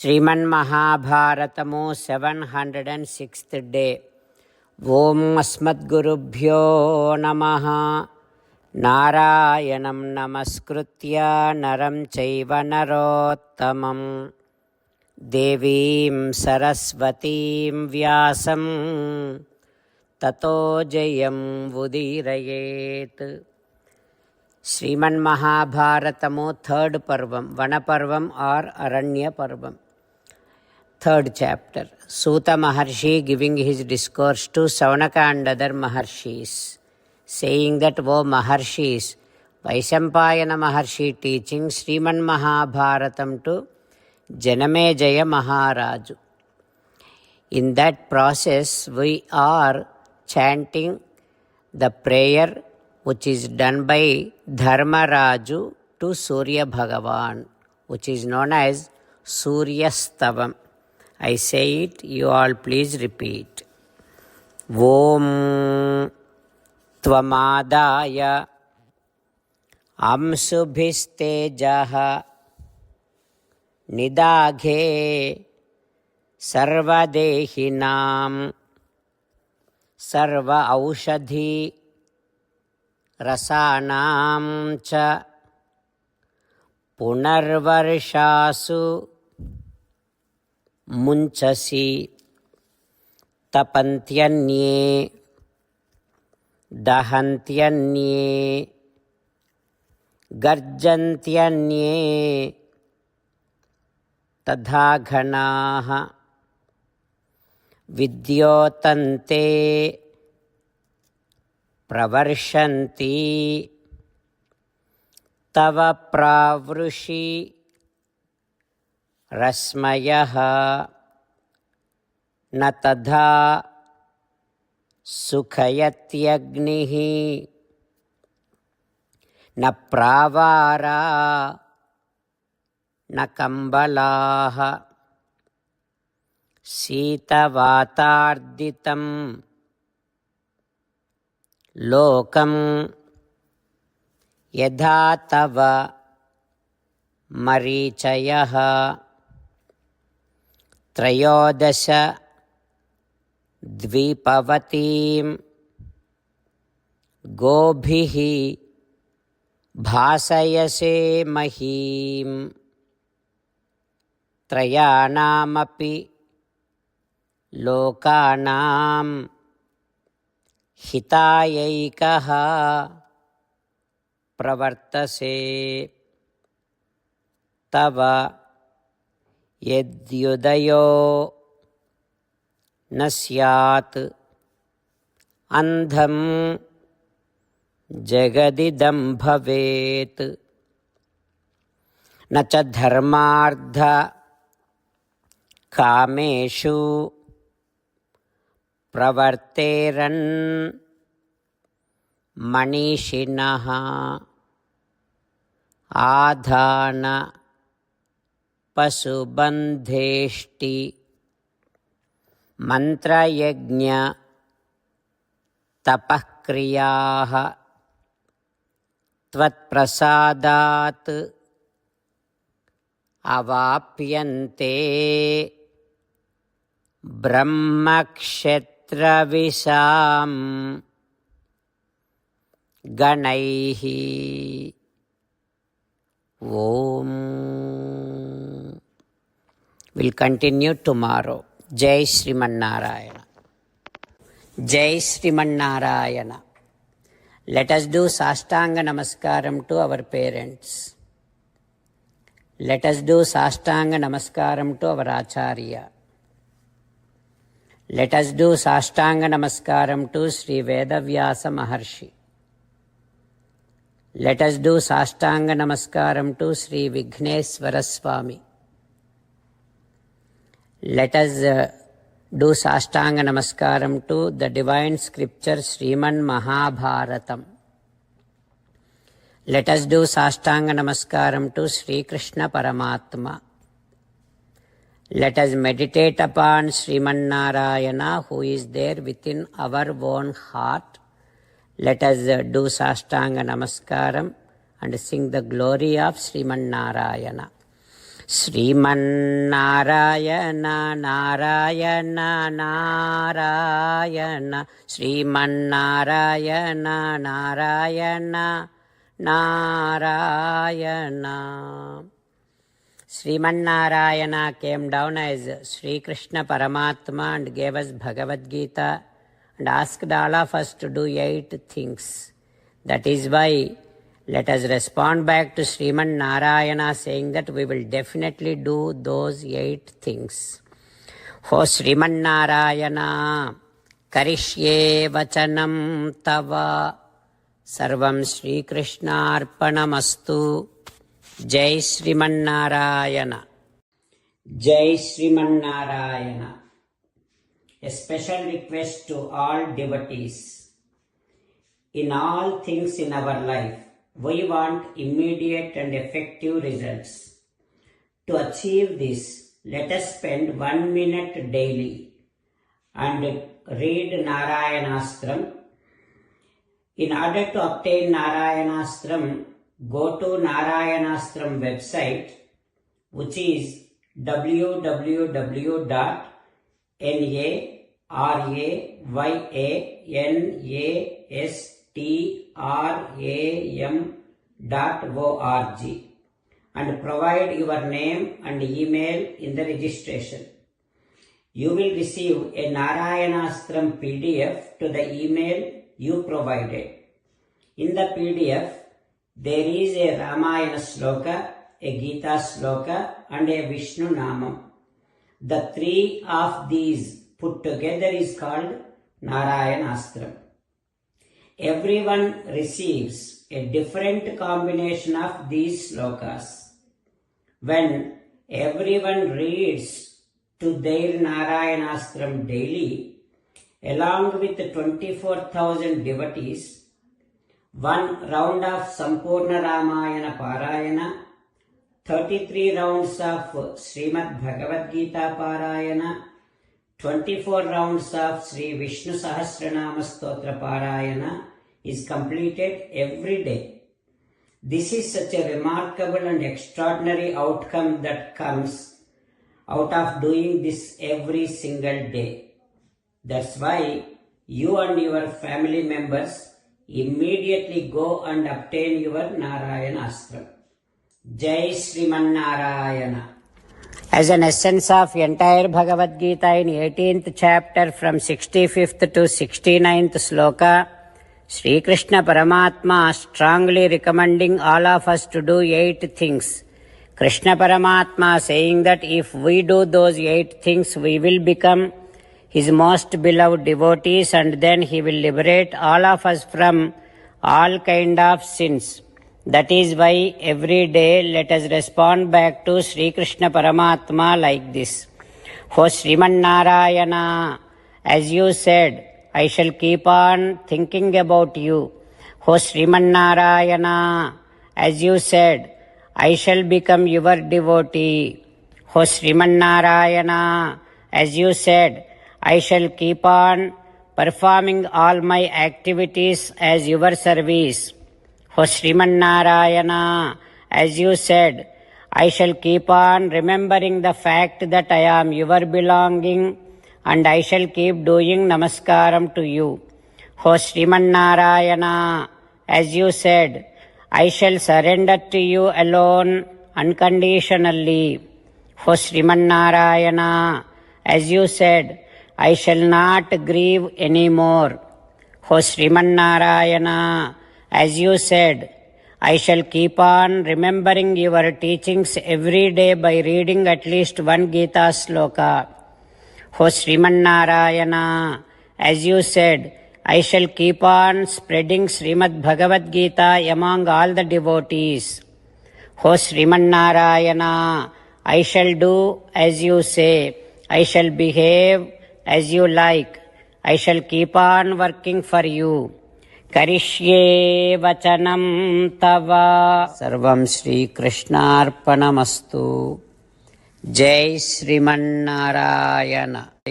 శ్రీమన్మహాభారతము 706th day. ఓం అస్మద్గురుభ్యో నమః. నారాయణం నమస్కృత్య నరం చైవ నరోత్తమం దేవీం సరస్వతీం వ్యాసం తతో జయం ఉదీరయేత్. శ్రీమన్మహాభారతము థర్డ్ పర్వం, వనపర్వం ఆర్ అరణ్య పర్వం. Third chapter. Suta Maharshi giving his discourse to Saunaka and other Maharshis, saying that, O Maharshis, Vaishampayana Maharshi teaching Sriman Mahabharatam to Janamejaya Maharaju. In that process, we are chanting the prayer which is done by Dharmaraju to Surya Bhagavan, which is known as Suryastavam. I say it, you all please repeat. Om Tvamadaya Amsubhistejaha Nidaghe Sarvadehinam Sarva Aushadhi Rasanam Cha Punarvarshasu ముంచసి తపంత్యన్యే దహంత్యన్యే గర్జంత్యన్యే తథా ఘనాః విద్యోతంతే ప్రవర్షంతి తవ ప్రావృషి రశ్మయః న తథా సుఖయత్యగ్నిః న ప్రావారా న కంబళాః శీతవాతార్దితం లోకం యథా తవ మరీచయః త్రయోదశ ద్వీపవతీం గోభిః భాసయసే మహీం త్రయాణామపి లోకానాం హితాయైకః ప్రవర్తసే తవ యద్యుదయో న స్యాత్ అంధం జగదిదం భవేత్ న చ ధర్మార్థ కామేషు ప్రవర్తేరన్ మనీషిణః ఆధాన పశుబంధేష్టి మంత్రయజ్ఞ తపఃక్రియాః త్వత్ప్రసాదాత్ అవాప్యంతే బ్రహ్మక్షత్రవిశాం గణైః. ఓం. We'll continue tomorrow. Jai Srimannarayana. Jai Srimannarayana. Let us do Sastanga Namaskaram to our parents. Let us do Sastanga Namaskaram to our Acharya. Let us do Sastanga Namaskaram to Sri Vedavyasa Maharshi. Let us do Sastanga Namaskaram to Sri Vighneshwara Swami. Let us do Sastanga Namaskaram to the divine scripture Sriman Mahabharatam. Let us do Sastanga Namaskaram to Sri Krishna Paramatma. Let us meditate upon Sriman Narayana who is there within our own heart. Let us do Sastanga Namaskaram and sing the glory of Sriman Narayana. Srimannarayana Narayana Narayana Srimannarayana Narayana Narayana. Srimanarayana came down as Sri Krishna Paramatma and gave us Bhagavad Gita and asked all of us to do 8 things. That is why let us respond back to Srimanarayana saying that we will definitely do those 8 things. O Srimanarayana, Karishye Vachanam Tava Sarvam Sri Krishna Arpanamastu. Jai Srimanarayana. Jai Srimanarayana. A special request to all devotees. In all things in our life, we want immediate and effective results. To achieve this, let us spend 1 minute daily and read Narayanastram. In order to obtain Narayanastram, go to Narayanastram website, which is www.narayanastram.org and provide your name and email in the registration. You will receive a Narayanastram PDF to the email you provided. In the PDF, there is a Ramayana Sloka, a Gita Sloka and a Vishnu Namam. The 3 of these put together is called Narayanastram. Everyone receives a different combination of these slokas. When everyone reads to their Narayanastram daily, along with 24,000 devotees, 1 round of Sampurna Ramayana Parayana, 33 rounds of Srimad Bhagavad Gita Parayana, 24 rounds of Sri Vishnu Sahasranama Stotra Parayana is completed every day. This is such a remarkable and extraordinary outcome that comes out of doing this every single day. That's why you and your family members immediately go and obtain your Narayanastram. Jai Srimanarayana. As an essence of entire Bhagavad Gita in 18th chapter from 65th to 69th sloka, Sri Krishna Paramatma strongly recommending all of us to do 8 things. Krishna Paramatma saying that if we do those 8 things, we will become His most beloved devotees and then He will liberate all of us from all kind of sins. That is why every day let us respond back to Sri Krishna Paramatma like this. O Srimanarayana, as you said, I shall keep on thinking about you. O Srimanarayana, as you said, I shall become your devotee. O Srimanarayana, as you said, I shall keep on performing all my activities as your service. O Srimanarayana, as you said, I shall keep on remembering the fact that I am your belonging and I shall keep doing namaskaram to you. O Srimanarayana, as you said, I shall surrender to you alone unconditionally. O Srimanarayana, as you said, I shall not grieve anymore. O Srimanarayana, as you said, I shall keep on remembering your teachings every day by reading at least 1 Gita sloka. O Srimanarayana, as you said, I shall keep on spreading Srimad Bhagavad Gita among all the devotees. O Srimanarayana, I shall do as you say. I shall behave as you like. I shall keep on working for you. Karishye Vachanam Tava. Sarvam Sri Krishnarpanamastu. Jai Srimanarayana.